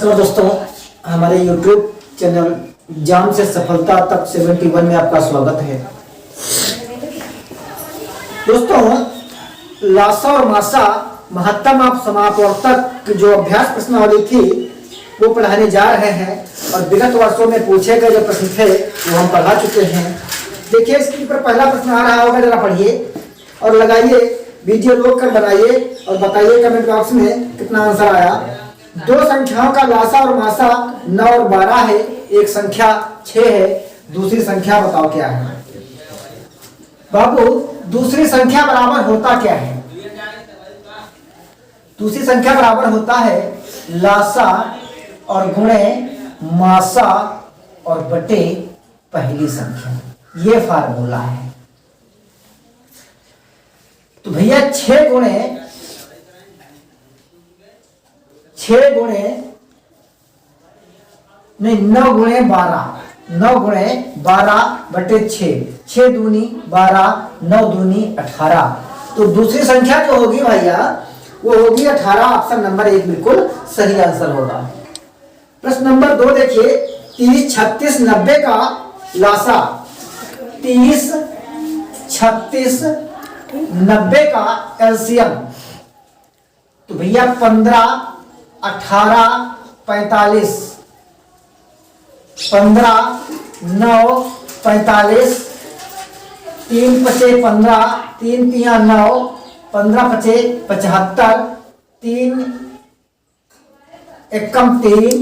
नमस्कार दोस्तों, हमारे YouTube चैनल एग्जाम से सफलता तक 71 में आपका स्वागत है। दोस्तों, लासा और मासा महत्तम आप समापवर्तक जो अभ्यास प्रश्नावली थी वो पढ़ाने जा रहे हैं और विगत वर्षों में पूछे गए जो प्रश्न थे वो हम पढ़ा चुके हैं। देखिए, इसके ऊपर पहला प्रश्न आ रहा होगा, जरा पढ़िए और लगाइए, वीडियो रोक कर बनाइए और बताइए कमेंट बॉक्स में कितना आंसर आया। दो संख्याओं का लासा और मासा 9 और 12 है, एक संख्या 6 है, दूसरी संख्या बताओ क्या है। बाबू, दूसरी संख्या बराबर होता क्या है? दूसरी संख्या बराबर होता है लासा और गुणे मासा और बटे पहली संख्या। ये फार्मूला है। तो भैया 6 गुणे 9 गुणे 12 बटे 6 दूनी 12, 9 दूनी 18। तो दूसरी संख्या जो होगी भैया वो होगी 18। ऑप्शन नंबर 1 बिल्कुल सही आंसर होगा। प्रश्न नंबर 2 देखिए, 30, 36, 90 का लासा। 30, 36, 90 का एलसीएम। तो भैया 15, 18, 45, 15, 9, 45, 3 पचे 15, 3 तिया 9, 15 पचे 75, 3 एकम 3,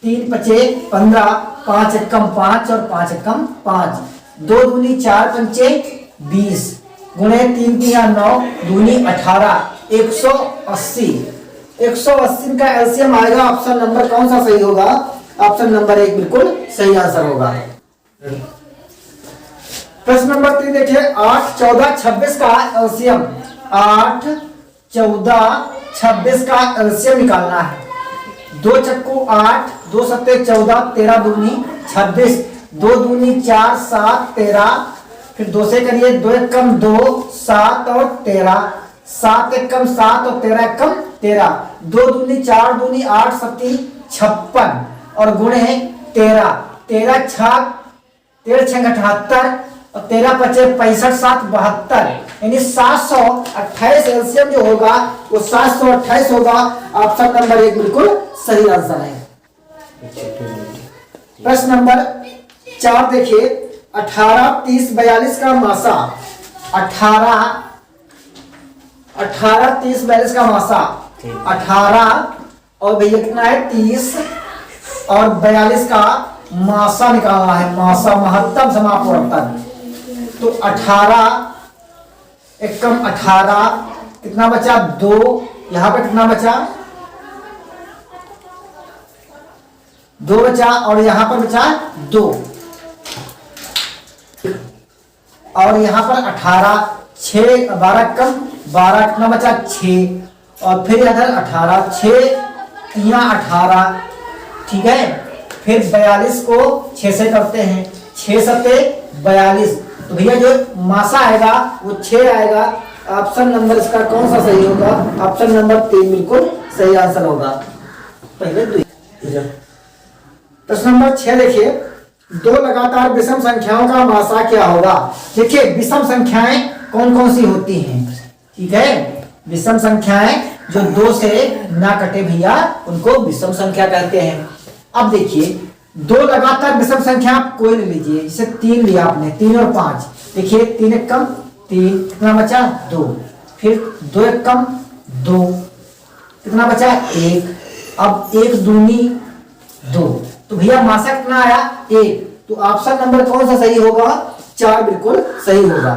3 पचे 15, 5 एकम 5 और 5 एकम 5, 2 दूनी 4 पंचे 20, गुणे 3 तिया 9, दूनी 18, 180। 180 का एलसीएम आएगा। ऑप्शन नंबर कौन सा सही होगा? ऑप्शन नंबर 1 बिल्कुल सही आंसर होगा। प्रश्न नंबर 3 देखिए, 8, 14, 26 का एलसीएम। 8, 14, 26 का एलसीएम निकालना है। 2 चक्कू 8, 2 सत्ते 14, 13 दूनी 26, 2 दूनी 4, 7, 13, फिर 2 से करिए, 2 एकम 2, 7 और 13, 7 एकम 7 और 13 एकम 13, 2 दूनी 4 दूनी 8 सत्ती 56 और गुणे 13, 13 छक 78 और 13 पचे 65, 7 72, यानी 728 एलसीएम जो होगा वो 728 होगा। ऑप्शन नंबर 1 बिल्कुल सही आंसर है। प्रश्न नंबर 4 देखिए, 18, 30, 42 का मासा। 18, 30, 42 का मासा। 18 और भैया कितना है 30 और 42 का मासा निकालना है। मासा महत्तम समापवर्तक। तो 18 एकम 18, कितना बचा 2, यहां पे कितना बचा 2 बचा और यहां पर बचा 2 और यहां पर 18, 6, 12 कम 12, कितना बचा 6 और फिर इधर 18, 6 यहाँ 18, ठीक है। फिर 42 को 6 से करते हैं, 6 सत्ते 42। तो भैया जो मासा आएगा वो 6 आएगा। ऑप्शन नंबर इसका कौन सा सही होगा? ऑप्शन नंबर 3 बिल्कुल सही आंसर होगा। पहले प्रश्न नंबर 6 देखिए, 2 लगातार विषम संख्याओं का मासा क्या होगा? देखिए, विषम संख्याएं कौन कौन सी होती हैं, ठीक है। विषम संख्याएं जो 2 से ना कटे भैया उनको विषम संख्या कहते हैं। अब देखिए, 2 लगातार विषम संख्या आप कोई नहीं लीजिए। जैसे 3 लिया आपने, 3 और 5, देखिए 3 एकम 3, कितना बचा 2, फिर 2 एकम 2, कितना बचा 1, अब 1 दूनी 2, तो भैया मासा कितना आया 1। तो ऑप्शन नंबर कौन सा सही होगा? 4 बिल्कुल सही होगा।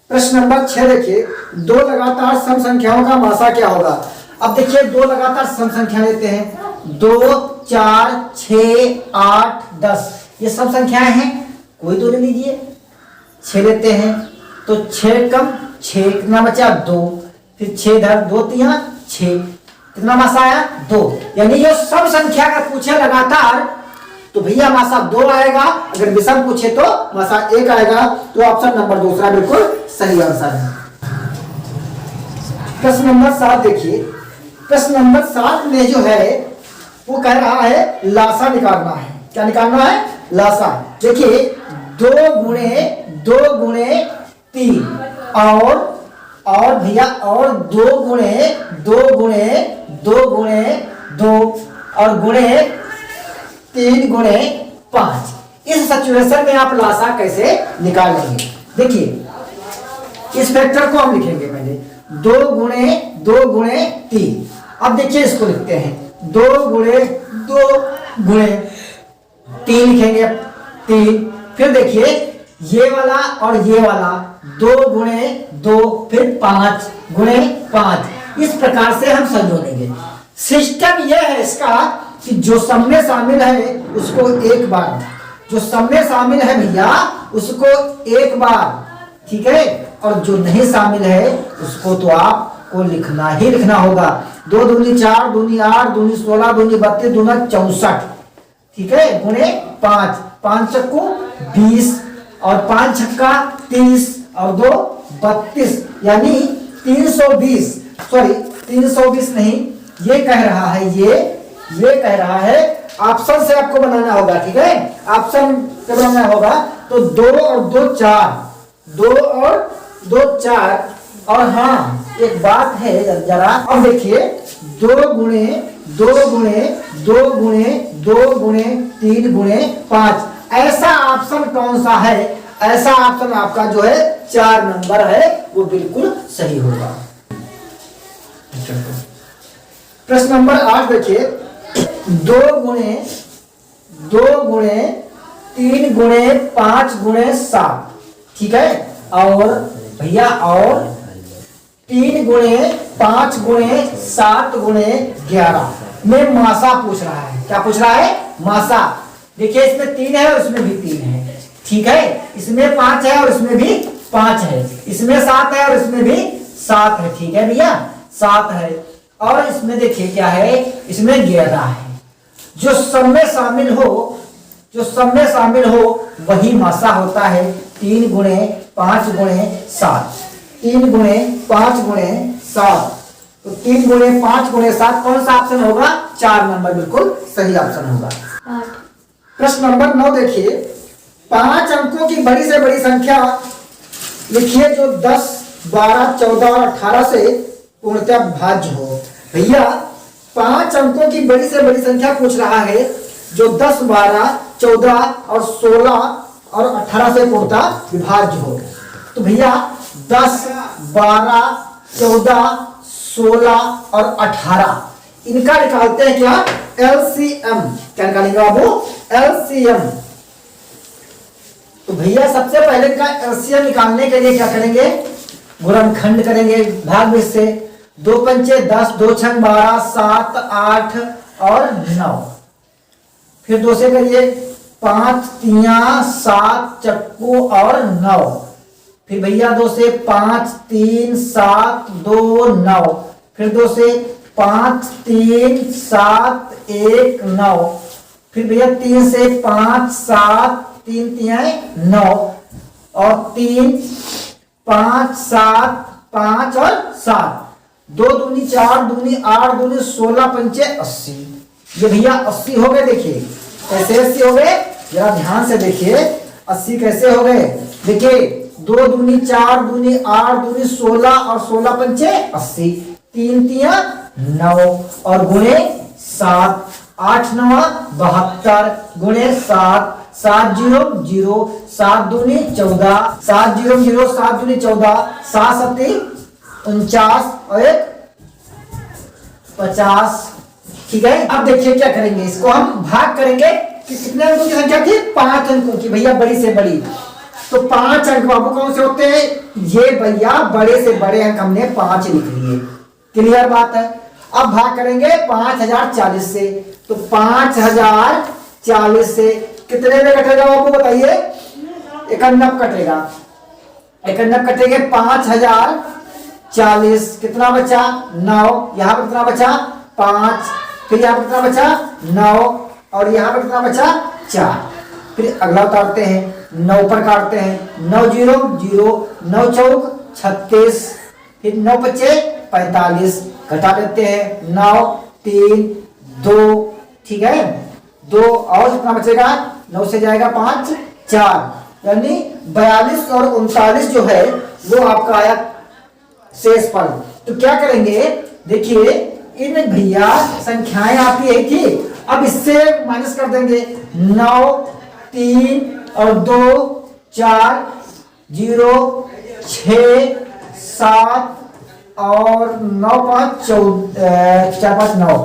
प्रश्न नंबर 6 देखिए, 2 लगातार सम संख्याओं का मासा क्या होगा? अब देखिए, 2 लगातार सम संख्या लेते हैं। 2, 4, 6, 8, 10 ये सब संख्याएं हैं, कोई 2 ले लीजिए। 6 लेते हैं तो 6 कम 6, कितना बचा 2, फिर 6 इधर 2 तिया 6, कितना मासा आया 2। यानी ये सब संख्या का पूछे लगातार तो भैया मासा 2 आएगा। अगर विषम पूछे तो मासा 1 आएगा। तो ऑप्शन नंबर 2 बिल्कुल सही आंसर है। प्रश्न नंबर 7 देखिए, प्रश्न नंबर 7 में जो है वो कह रहा है लासा निकालना है। क्या निकालना है? लासा। देखिए 2 गुणे 3 और भैया और 2 गुणे 2 और गुणे 3 गुणे 5। इस सिचुएशन में आप लासा कैसे निकाल लेंगे? देखिए इस फैक्टर को हम लिखेंगे पहले 2 गुणे 3। अब देखिए इसको लिखते हैं 2 गुणे 3 लिखेंगे 3। फिर देखिए ये वाला और ये वाला 2 गुणे 2 फिर 5 गुणे 5। इस प्रकार से हम संजोड़ेंगे। सिस्टम यह है इसका कि जो सब में शामिल है उसको एक बार, जो सब में शामिल है भैया उसको एक बार, ठीक है, और जो नहीं शामिल है उसको तो आपको लिखना ही लिखना होगा। 2 दूनी 4, दूनी 8, दूनी 16, दूनी 32, दूना 64, ठीक है, गुणे 5, 5 चक्कू 20 और 5 छक्का 30 और 2 32, यानी 320। सॉरी 320 नहीं, ये कह रहा है ये कह रहा है ऑप्शन से आपको बनाना होगा, ठीक है, ऑप्शन से बनाना होगा। तो 2 और 2 4, 2 और 2 4। और हाँ एक बात है जरा, अब देखिए 2 गुणे 3 गुणे 5, ऐसा ऑप्शन कौन सा है? ऐसा ऑप्शन आपका जो है 4 नंबर है, वो बिल्कुल सही होगा। प्रश्न नंबर 8 देखिए 2 गुणे 3 गुणे 5 गुणे 7, ठीक है, और भैया और 3 गुणे 5 गुणे 7 गुणे 11 में मासा पूछ रहा है। क्या पूछ रहा है? मासा। देखिए इसमें 3 है और इसमें भी 3 है, ठीक है, इसमें 5 है और इसमें भी 5 है, इसमें 7 है और इसमें भी 7 है, ठीक है भैया 7 है। और इसमें देखिए क्या है, इसमें 11 है। जो सब में शामिल हो वही मासा होता है। 3 गुणे 5 गुणे 7, 3 गुणे 5 गुणे 7, तो 3 गुणे 5 गुणे 7 कौन सा ऑप्शन होगा? 4 नंबर बिल्कुल सही ऑप्शन होगा। प्रश्न नंबर 9 देखिए 5 अंकों की बड़ी से बड़ी संख्या लिखिए जो 10, 12, 14 और 18 से पूर्णतः भाज्य हो। भैया 5 अंकों की बड़ी से बड़ी संख्या पूछ रहा है जो 10, 12, 14 और 16 और 18 से पूर्णतः विभाज्य हो। तो भैया 10, 12, 14, 16 और 18 इनका निकालते हैं क्या? LCM। क्या निकालेंगे बाबू? LCM। तो भैया सबसे पहले इनका LCM निकालने के लिए क्या करेंगे? गुणनखंड करेंगे भाग में से। 2 पंचे 10, 2 छंग 12, 7, 8 और 9। फिर 2 से करिए 5 तियां 7 चक्कू और 9। फिर भैया 2 से 5 3 7 2 9। फिर 2 से 5 3 7 1 9। फिर भैया 3 से 5 7 3 तियां 9 और 3 5 7 5 और 7। 2 दूनी 4 दूनी 8 दूनी 16 पंचे 80। ये भैया 80 हो गए। देखिए कैसे 80 हो गए, जरा ध्यान से देखिए 80 कैसे हो गए। देखिए 2 दूनी 4 दूनी 8 दूनी 16 और 16 पंचे 80। 3 तियां 9 और गुणे 7, 8 9 72 गुणे 7, 7 0 0 7 दूनी 14, 7 0 0 7 दूनी 14, 7 7 49 और 50। ठीक है, अब देखिए क्या करेंगे, इसको हम भाग करेंगे कि कितने अंकों की संख्या थी? 5 अंकों की भैया, बड़ी से बड़ी। तो 5 अंक बाबू कौन से होते हैं? ये भैया बड़े से बड़े अंक हमने 5 लिख लिए। क्लियर बात है। अब भाग करेंगे 5040 से। तो 5040 से कितने में कटेगा बाबू बताइए? 91 कटेगा। 91 कटेंगे। 5040 कितना बचा? 9। यहाँ पर कितना बचा? 5। फिर यहाँ पर कितना बचा? 9 और यहाँ पर कितना बचा? 4। फिर अगला उतारते हैं, 9 पर काटते हैं। 9 0 0 9 चौक 36। फिर 9 बचे 45 घटा देते हैं। 9 3 2। ठीक है, 2 और कितना बचेगा, 9 से जाएगा 5 4, यानी 42 और 39 जो है वो आपका आया शेषफल। तो क्या करेंगे, देखिए इन भैया संख्याएं आपकी एक थी, अब इससे माइनस कर देंगे, 9 3 और 2 4 0 6 7 और 9 5 4 5 9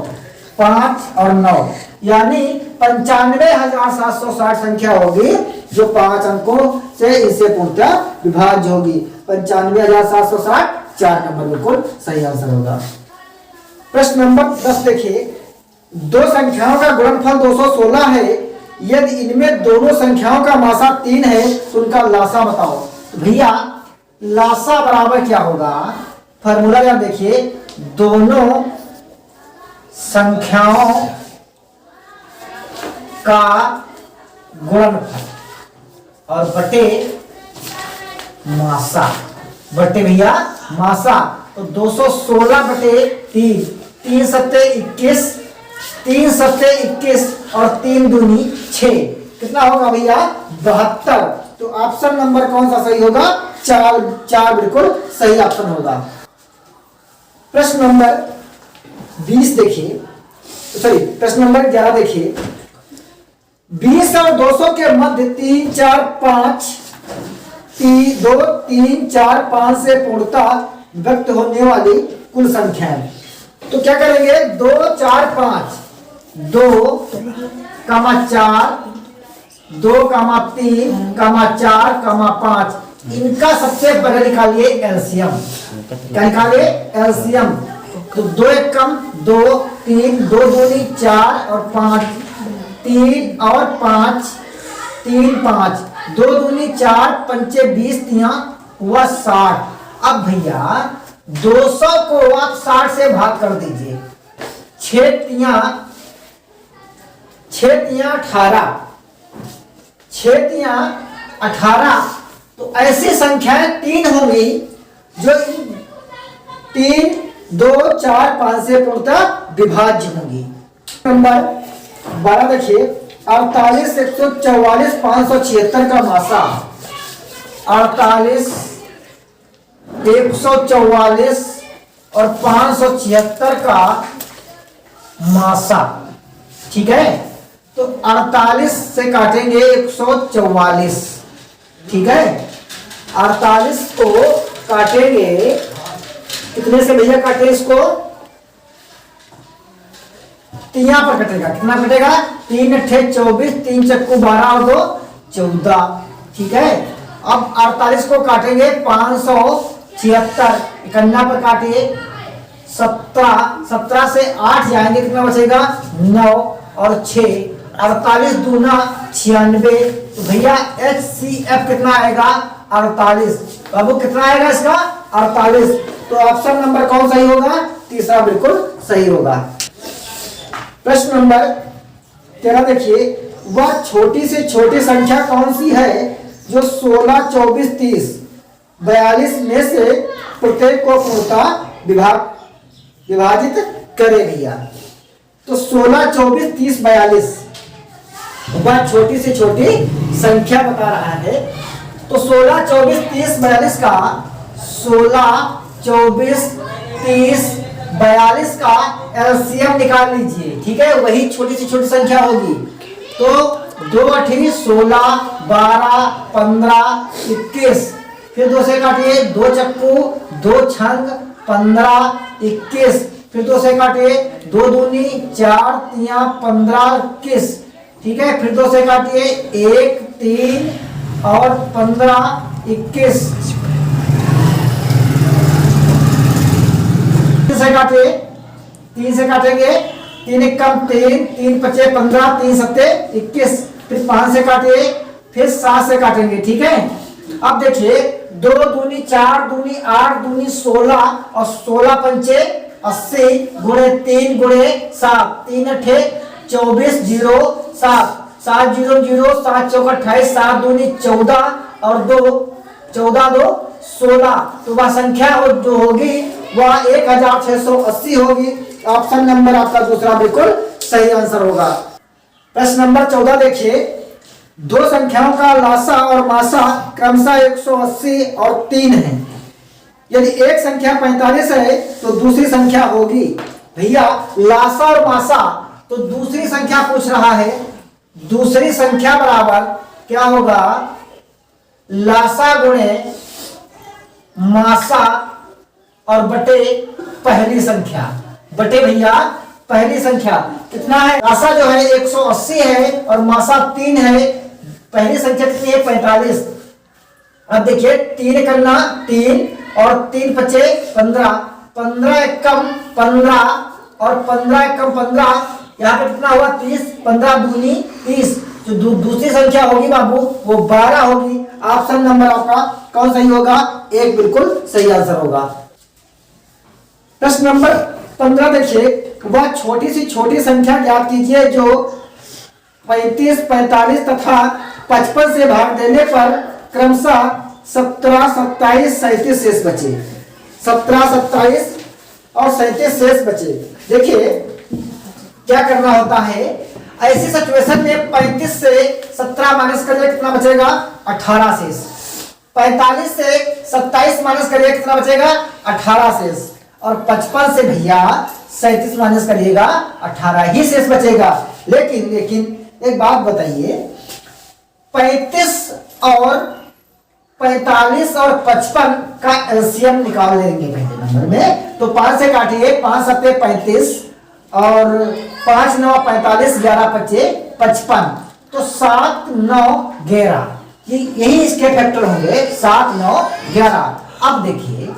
5 और 9, यानी 95,760 संख्या होगी जो 5 अंकों से इसे पूर्णतः विभाज्य होगी। 95,760 4 नंबर बिल्कुल सही आंसर होगा। प्रश्न नंबर 10 देखिए, दो संख्याओं का गुणनफल 216 है, यदि इनमें दोनों संख्याओं का मासा 3 है तो उनका लासा बताओ। तो भैया लासा बराबर क्या होगा, फॉर्मूला क्या देखिए, दोनों संख्याओं का गुणनफल और बटे मासा, बटे भैया मासा, तो 216 बटे 3, 3 सत्ते 21, 3 सत्ते 21 और 3 दूनी 6, कितना होगा भैया 72। तो ऑप्शन नंबर कौन सा सही होगा, 4 बिल्कुल सही ऑप्शन होगा। प्रश्न नंबर 20 देखिए, सॉरी प्रश्न नंबर 11 देखिए, 20 और 200 के मध्य 3 4 5 2 3 4 5 से पूर्णतः व्यक्त होने वाली कुल संख्याएं। तो क्या करेंगे, 2 4 5, 2 कामा 4, 2 कामा 3 कामा 4 कामा 5, इनका सबसे पहले निकालिए एलसीएम। क्या निकालिए, एलसीएम। तो 2 1 कम 2 3, 2 दूनी 4 और 5, 3 और 5 3 5, 2 दूनी 4 पंचे 20 तिया हुआ 60। अब भैया 200 को आप 60 से भाग कर दीजिए, 6 तिया 18, 6 तिया 18। तो ऐसी संख्याएं 3 होंगी जो 3 2 4 5 से पूर्णतः विभाज्य होंगी। नंबर 12 देखिए, 48 144 576 का मासा, 48 144 और 576 का मासा, ठीक है। तो 48 से काटेंगे 144, ठीक है, 48 को काटेंगे कितने से भैया, काटे इसको तिया पर कटेगा, कितना कटेगा, 3 अट्ठे 24, 3 चक्कू 12 और 2 14, ठीक है। अब 48 को काटेंगे 576, 51 पर काटिए 17 से 8 जाएंगे, कितना बचेगा 9 और 6, 48 दूना 96। तो भैया HCF कितना आएगा 48, बाबू कितना आएगा इसका 48। तो ऑप्शन नंबर कौन सही होगा, तीसरा बिल्कुल सही होगा। प्रश्न नंबर 13 देखिए, वह छोटी से छोटी संख्या कौन सी है जो 16 24 30 42 में से प्रत्येक को पूर्णतः विभाजित करे भैया। तो 16 24 30 42 वह छोटी से छोटी संख्या बता रहा है। तो 16 24 30 42 का 16 24 30 42 का एलसीएम निकाल लीजिए, ठीक है, वही छोटी से छोटी संख्या होगी। तो 2 8 16 12 15 21, फिर 2 से काटिए 2 चक्कू 2 छंग 15 21, फिर 2 से काटिए 2 दूनी 4 तिया 15 21, ठीक है, फिर 2 से काटिए 1 3 और 15 21, से काटे 3 से काटेंगे 3 1 कम 3 3 5 15 3 7 21, फिर 5 से काटिए, फिर 7 से काटेंगे, ठीक है। अब देखिए 2 दूनी 4 दूनी 8 दूनी 16 और 16 पंचे 80 गुणे 3 गुणे 7 3 अठे 24 0 7 7 0 0 7 चौक 28 7 दूनी 14 और 2 14 2 16। तो वह संख्या जो होगी वह 1680 होगी। ऑप्शन नंबर आपका दूसरा बिल्कुल सही आंसर होगा। प्रश्न नंबर 14 देखिए, दो संख्याओं का लासा और मासा क्रमशः 180 और 3 है। यदि एक संख्या 45 है तो दूसरी संख्या होगी। भैया लासा और मासा, तो दूसरी संख्या पूछ रहा है। दूसरी संख्या बराबर क्या होगा, लासा गुणे मासा और बटे पहली संख्या, बटे भैया पहली संख्या कितना है। लासा जो है 180 है और मासा 3 है। पहली संख्या कितनी है, 45। अब देखिए 3 करना 3 और 3 बचे 15, 15 एकम 15 और 15 एकम 15, यहाँ पे कितना हुआ 30, 15 दूनी 30। जो दूसरी संख्या होगी बाबू वो 12 होगी। ऑप्शन नंबर आपका कौन सही होगा, 1 बिल्कुल सही आंसर होगा। प्रश्न नंबर 15 देखिए, वह छोटी सी छोटी संख्या ज्ञात कीजिए जो 35, 45 तथा 55 से भाग देने पर क्रमशः 17, 27, 37 शेष बचे। 17, 27 और 37 शेष बचे। देखिए क्या करना होता है ऐसी सिचुएशन में, 35 से 17 माइनस करिए कितना बचेगा, 18 शेष। 45 से 27 माइनस करिए कितना बचेगा, 18 शेष। और 55 से भैया 37 माइनस करिएगा 18 ही शेष बचेगा। लेकिन एक बात बताइए, 35 और 45 और 55 का एलसीएम निकाल लेंगे पहले नंबर में। तो 5 से काटिए, 5 सत्ते 35 और 5 9 45, 11 बचे 55, तो 7 9 11, यही इसके फैक्टर होंगे 7 9 11। अब देखिए,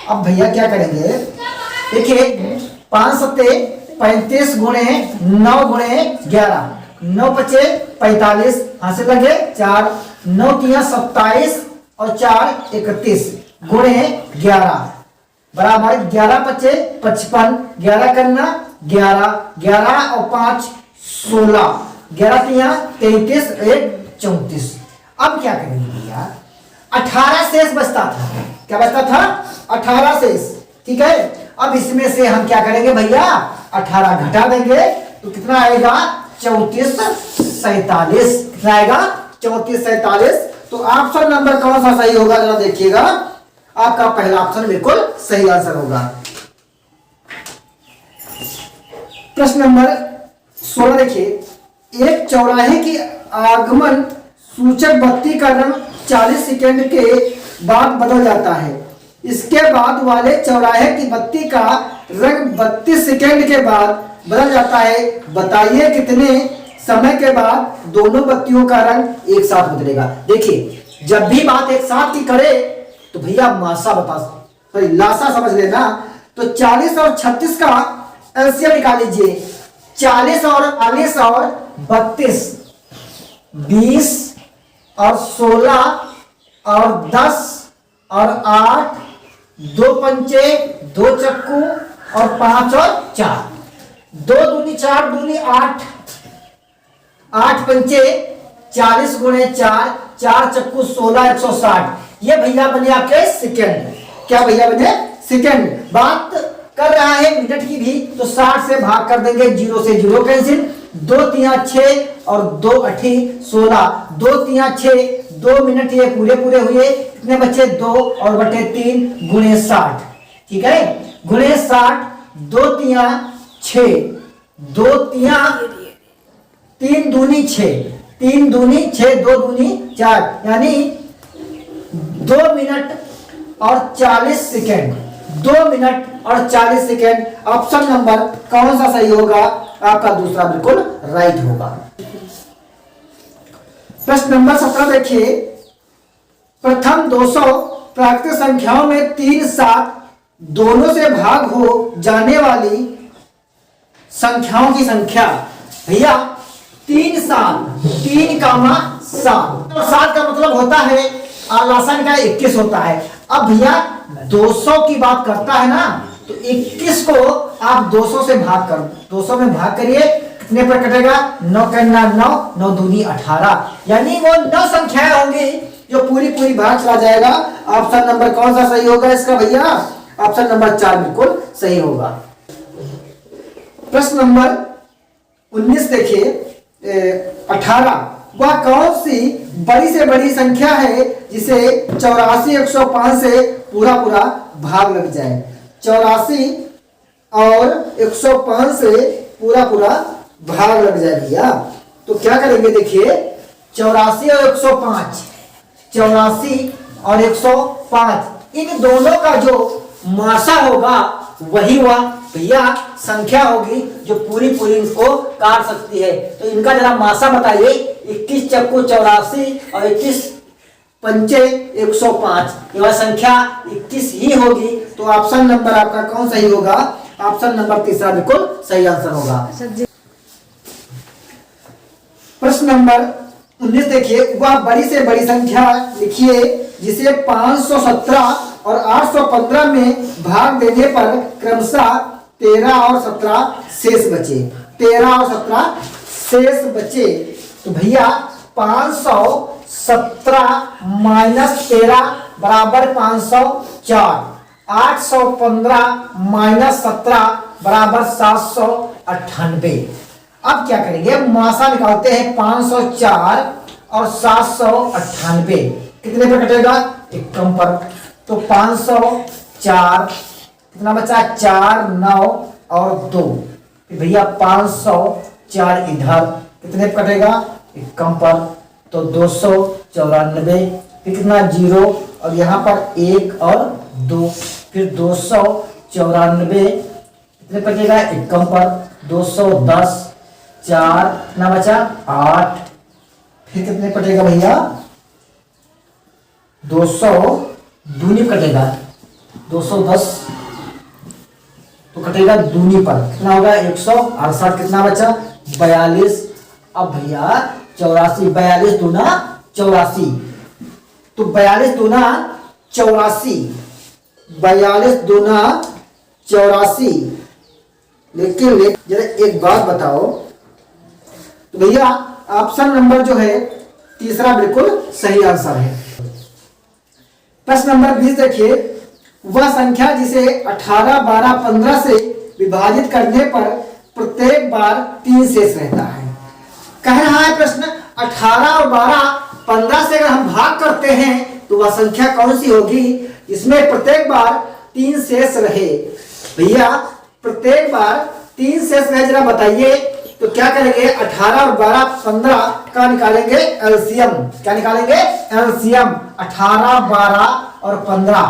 अब भैया क्या करेंगे, देखिए 5 सत्ते 35 गुणे 9 गुणे 11, 9 बचे 45, हाथ से लगे 4, 9 3 27 और 4 31 गुणे 11 बराबर 11 बचे 55, 11 करना 11, 11 और 5 16, 11 3 33, 1 34। अब क्या करेंगे भैया, 18 शेष बचता था। क्या बचता था, 18 शेष। ठीक है, अब इसमें से हम क्या करेंगे भैया, 18 घटा देंगे तो कितना आएगा, 34 47। कितना आएगा, 34 47। तो ऑप्शन नंबर कौन सा सही होगा जरा देखिएगा, आपका पहला ऑप्शन बिल्कुल सही आंसर होगा। प्रश्न नंबर 16 देखिए, एक चौराहे की आगमन सूचक बत्ती का रंग 40 सेकंड के बाद बदल जाता है। इसके बाद वाले चौराहे की बत्ती का रंग 32 सेकंड के बाद बदल जाता है। बताइए कितने समय के बाद दोनों बत्तियों का रंग एक साथ बदलेगा। देखिए जब भी बात एक साथ की करे तो भैया मासा बता, सॉरी लासा समझ लेना। तो 40 और 36 का एलसीएम निकाल लीजिए। 40 और 40 और 32, 20 और 16 और 10 और 8, 2 पंचे 2 चक्कू और 5 और 4, 2 दूनी 4 दूनी 8, 8 पंचे 40 गुणे 4, 4 चक्कू 16, 160। ये भैया बने आपके सेकेंड। क्या भैया बने, सेकेंड। बात कर रहा है मिनट की भी, तो 60 से भाग कर देंगे, 0 से 0 कैंसिल। 2 3 6 और 2 8 16, 2 3 6, 2 मिनट ये पूरे पूरे हुए। कितने बचे, 2 और बटे 3 गुणे 60। ठीक है, गुणे 60, 2 3 6, 2 3 दूनी 6, 3 दूनी 6, 2 दूनी 4, यानी 2 मिनट और 40 सेकेंड। 2 मिनट और 40 सेकेंड। ऑप्शन नंबर कौन सा सही होगा, आपका दूसरा बिल्कुल राइट होगा। प्रश्न नंबर 17 देखिए, प्रथम 200 प्राकृतिक संख्याओं में 3 7 दोनों से भाग हो जाने वाली संख्याओं की संख्या। भैया 3 7, 3 कामा 7 और 7 का मतलब होता है आलासन का 21 होता है। अब भैया 200 की बात करता है ना, तो 21 को आप 200 से भाग कर, 200 में भाग करिए, कितने पर कटेगा, 9 करना 9, 9 दूनी 18, यानी वो 9 संख्याएं होंगी जो पूरी पूरी भाग चला जाएगा। ऑप्शन नंबर कौन सा सही होगा इसका भैया, ऑप्शन नंबर 4 बिल्कुल सही होगा। प्रश्न नंबर 19 देखिए 18 वह कौन सी बड़ी से बड़ी संख्या है जिसे 84 105 से पूरा पूरा भाग लग जाए। 84 और 105 से पूरा पूरा भाग लग जाए भैया। तो क्या करेंगे देखिए 84 और 105, 84 और 105 इन दोनों का जो मासा होगा वही वह भैया संख्या होगी जो पूरी पूरी इनको काट सकती है। तो इनका जरा मासा बताइए। 21 चक्कू 84 और 21 पंचे 105, यह संख्या 21 ही होगी। तो ऑप्शन नंबर आपका कौन सही होगा? ऑप्शन नंबर तीसरा बिल्कुल सही आंसर होगा। प्रश्न नंबर 19 देखिए वह बड़ी से बड़ी संख्या लिखिए जिसे 517 और 815 में भाग देने पर क्रमशः 13 और 17 शेष बचे। 13 और 17 शेष बचे। तो भैया 517 माइनस 13 बराबर 504, 815 माइनस 17 बराबर 798। अब क्या करेंगे? मासा निकालते हैं। 504 और 798 कितने पर कटेगा? एकम पर। तो 504 कितना बचा? 4 9 और 2। भैया 504 इधर कितने पर कटेगा? एकम पर। तो 294 फिर कितना? 0 और यहाँ पर 1 और 2 फिर 294 कितने कटेगा? एकम पर। 210 4 कितना बचा? 8 फिर कितने कटेगा भैया? 200 दूनी कटेगा। 210 तो कटेगा दूनी पर कितना होगा? 168 कितना बचा? 42। अब भैया 84 42 दूना 84 तो 42 दूना 84 42 दूना 84। लेकिन जरा एक बात बताओ तो भैया ऑप्शन नंबर जो है तीसरा बिल्कुल सही आंसर है। प्रश्न नंबर 20 देखिए वह संख्या जिसे 18 12 15 से विभाजित करने पर प्रत्येक बार 3 शेष रहता है। कह रहा है प्रश्न 18 और 12 15 से अगर हम भाग करते हैं तो वह संख्या कौन सी होगी इसमें प्रत्येक बार 3 शेष रहे। भैया प्रत्येक बार 3 शेष रहे जरा बताइए। तो क्या करेंगे? 18 और 12 15 का निकालेंगे एलसीएम। क्या निकालेंगे? एलसीएम। 18 12 और 15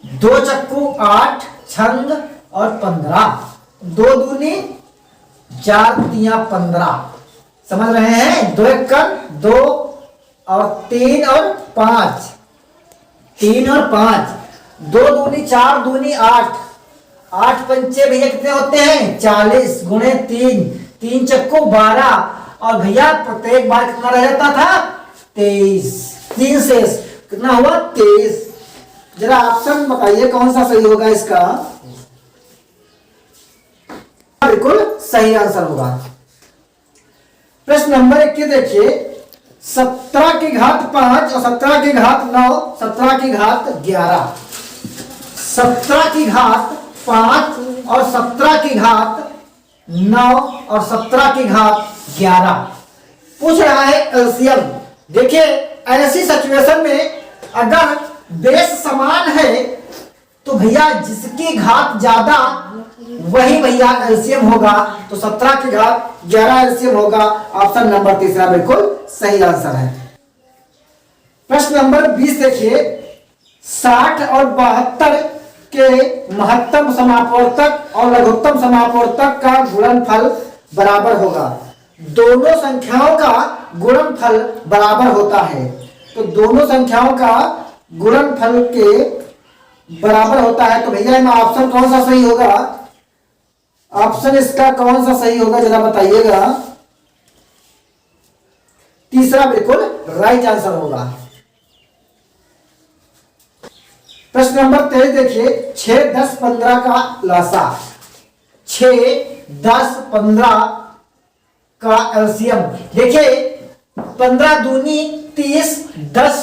2 चक्कू 8 छंग और 15 2 दूनी 4 तिया 15। समझ रहे हैं? 2 1 2 और 3 और 5 3 और 5 2 दूनी 4 दूनी 8 8 पंचे भैया कितने होते हैं? 40 गुणे 3 3 चक्कू 12 और भैया प्रत्येक बार कितना रह जाता था? 23। 3 शेष कितना हुआ? 23। जरा ऑप्शन बताइए कौन सा सही होगा इसका? बिल्कुल सही आंसर होगा। प्रश्न नंबर 21 देखिए 17 की घात 5 और 17 की घात 9 17 की घात 11। 17 की घात 5 और 17 की घात 9 और 17 की घात 11 पूछ रहा है एलसीएम। देखिए ऐसी सिचुएशन में अगर बेस समान है तो भैया जिसकी घात ज्यादा वही भैया एलसीएम होगा। तो 17 की घात 11 एलसीएम होगा। ऑप्शन नंबर तीसरा बिल्कुल सही आंसर है। प्रश्न नंबर 20 देखिए 60 और 72 के महत्तम समापवर्तक और लघुत्तम समापवर्तक का गुणनफल बराबर होगा। दोनों संख्याओं का गुणनफल बराबर होता है। तो दोनों संख्याओं का गुणनफल के बराबर होता है। तो भैया इसमें ऑप्शन कौन सा सही होगा? ऑप्शन इसका कौन सा सही होगा जरा बताइएगा। तीसरा बिल्कुल राइट आंसर होगा। प्रश्न नंबर 23 देखिए 6 10 15 का लासा। 6 10 15 का एलसीएम। देखिए 15 दूनी 30 10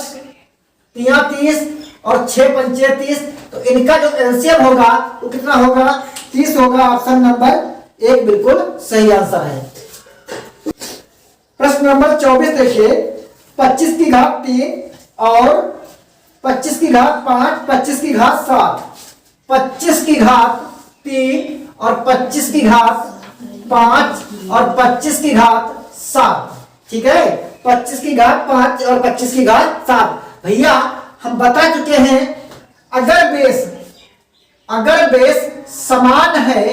तिया 30 और 6 पंचे 30। तो इनका जो एलसीएम होगा वो कितना होगा? 30 होगा। ऑप्शन नंबर 1 बिल्कुल सही आंसर है। प्रश्न नंबर 24 देखिए, 25 की घात 3 और 25 की घात 5, 25 की घात 7, 25 की घात 3 और 25 की घात 5 और 25 की घात 7। ठीक है, 25 की घात 5 और 25 की घात 7। भैया हम बता चुके हैं, अगर बेस समान है,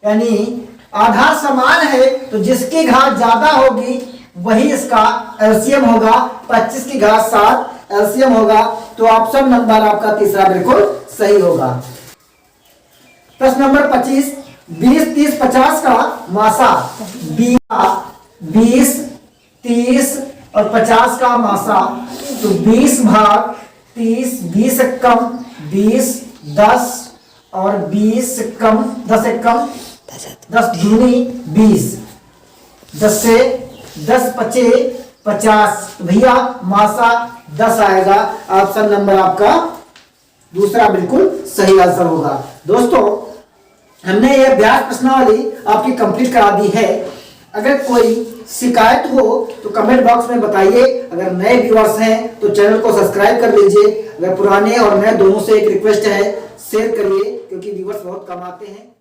यानी आधार समान है, तो जिसकी घात ज्यादा होगी वही इसका एलसीएम होगा। 25 की घात 7 एलसीएम होगा, तो ऑप्शन नंबर आपका तीसरा बिल्कुल सही होगा। प्रश्न नंबर 25, 20, 30, 50 का मासा 20, 30 और 50 का मासा, तो 20 भाग 30, 20 कम 20, 10 और 20 कम 10 एक कम 10 दूनी 20, 10 से 10 पचे 50। तो भैया मासा 10 आएगा, ऑप्शन नंबर आपका दूसरा बिल्कुल सही आंसर होगा। दोस्तों हमने ये अभ्यास प्रश्नावली आपकी कंप्लीट करा दी है। अगर कोई शिकायत हो तो कमेंट बॉक्स में बताइए। अगर नए व्यूअर्स हैं तो चैनल को सब्सक्राइब कर लीजिए। अगर पुराने और नए दोनों से एक रिक्वेस्ट है, शेयर करिए, क्योंकि व्यूअर्स बहुत कम आते हैं।